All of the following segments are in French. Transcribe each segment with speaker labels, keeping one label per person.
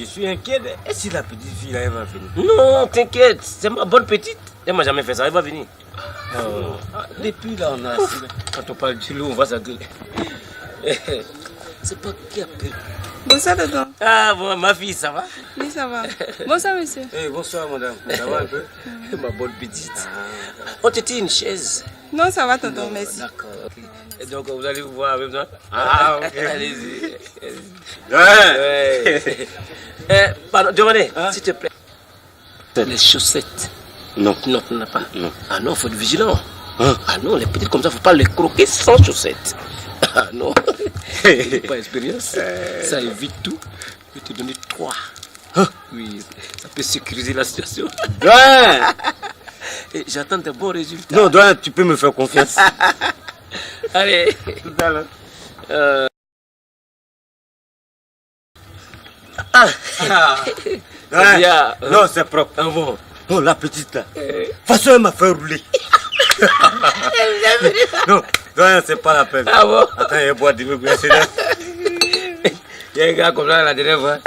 Speaker 1: Je suis inquiet. Et si la petite fille là, elle va venir?
Speaker 2: Non, t'inquiète, c'est ma bonne petite. Elle m'a jamais fait ça, elle va venir.
Speaker 1: Depuis là, on a assez.
Speaker 2: Quand on parle du loup, on va s'engueuler. C'est pas qui appelle.
Speaker 3: Bonsoir, tonton.
Speaker 2: Ah bon, ma fille, ça va?
Speaker 3: Oui, ça va. Bonsoir, monsieur.
Speaker 1: Bonsoir, madame. Ça va un peu?
Speaker 2: Ma bonne petite. On te tire une chaise.
Speaker 3: Non, ça va, tonton, merci.
Speaker 2: D'accord, ok. Et donc, vous allez vous voir avec moi? Ah, ok. Allez-y. Ouais. Pardon, demandez, s'il te plaît. Les chaussettes.
Speaker 1: Non.
Speaker 2: Non, tu n'as pas.
Speaker 1: Non.
Speaker 2: Ah non, il faut être vigilant. Ah non, les petites comme ça, il ne faut pas les croquer sans chaussettes. Ah non. Pas expérience. Ça évite tout. Je vais te donner 3. Oui, ça peut sécuriser la situation.
Speaker 1: Ouais.
Speaker 2: Et j'attends de bons résultats.
Speaker 1: Non, Doyen, tu peux me faire confiance.
Speaker 2: Allez.
Speaker 1: Tout à l'heure. Ouais.
Speaker 2: Bien.
Speaker 1: Non, c'est propre.
Speaker 2: Ah bon.
Speaker 1: Non, la petite là. De toute façon, elle m'a fait rouler. Non, Doyen, c'est pas la peine.
Speaker 2: Ah bon.
Speaker 1: Attends, il boit du bruit.
Speaker 2: Il y a un gars comme ça la dernière fois.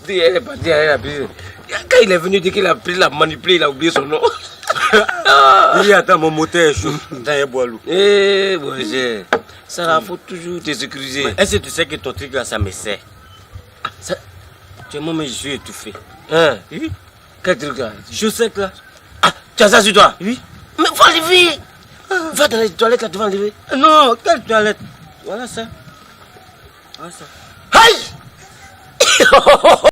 Speaker 2: Elle est partie, elle a pris. Quand il est venu dire qu'il a pris la manipulé, il a oublié son nom.
Speaker 1: Il dit, attends, mon moteur est chaud. Attends, il boit l'eau.
Speaker 2: Eh, bon, ça là, faut toujours te sécuriser.
Speaker 1: Est-ce que tu sais que ton truc là, ça me sert? Ça... Tu es moi, je suis étouffé.
Speaker 2: Hein?
Speaker 1: Oui.
Speaker 2: Quel truc là?
Speaker 1: Chaussette là.
Speaker 2: Ah, tu as ça sur toi?
Speaker 1: Oui.
Speaker 2: Mais faut enlever. Va dans les toilettes là, tu vas enlever.
Speaker 1: Non, quelle toilette? Voilà ça. Voilà ça.
Speaker 2: Aïe!